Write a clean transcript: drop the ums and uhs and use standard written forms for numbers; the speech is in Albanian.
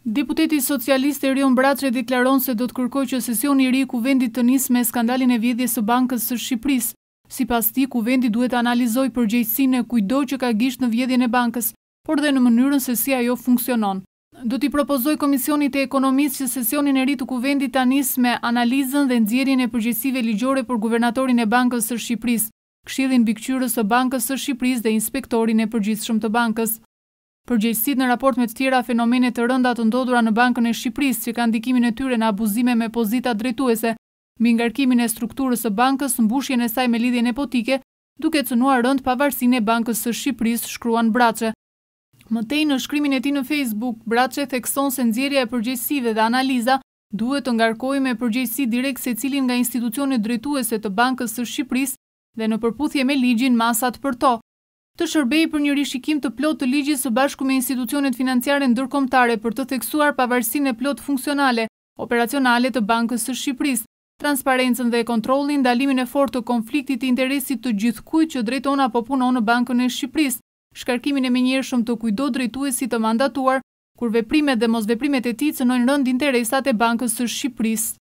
Deputeti socialist Erion Braçe deklaron se do të kërkojë që sesioni i ri i Kuvendit të nisë me skandalin e vjedhjes së Bankës së Shqipërisë. Sipas tij, Kuvendi duhet të analizojë përgjegjësinë e kujdo që ka gisht në vjedhjen e bankës, por dhe në mënyrën se si ajo funksionon. Do t'i propozoj Komisionit të Ekonomisë që sesionin e ri të Kuvendit ta nisë me analizën dhe nxjerrjen e përgjegjësive ligjore për guvernatorin e Bankës së Shqipërisë, Këshillin Mbikëqyrës së Bankës së Shqipërisë dhe inspektorin e përgjithshëm të bankës. Përgjegjësitë në raport me të tjera fenomene të rënda të ndodhura në Bankën e Shqipërisë që kanë ndikimin e tyre në abuzime me pozita drejtuese, mbi ngarkimin e strukturës së bankës, mbushjen e saj me lidhje nepotike, duke cënuar rënd pavarësinë e Bankës së Shqipërisë, shkruan Braçe. Mëtej në shkrimin e tij në Facebook, Braçe thekson se nxjerrja e përgjegjësive dhe analiza duhet të ngarkohej me përgjegjësi direkt secilin nga institucionet drejtuese të Bankës së Shqipërisë dhe në përputhje me ligjin masat për to. Të shërbejë për një rishikim të plotë të ligjit së bashku me institucionet financiare ndërkombëtare për të theksuar pavarësinë e plotë funksionale, operacionale të Bankës së Shqipërisë, transparencën dhe kontrollin, ndalimin e fortë të konfliktit të interesit të gjithkujt që drejton apo punon në Bankën e Shqipërisë, shkarkimin e menjëhershëm të kujdo drejtuesi të mandatuar, kur veprimet dhe mosveprimet e tij cënojnë rënd interesat e Bankës së Shqipërisë.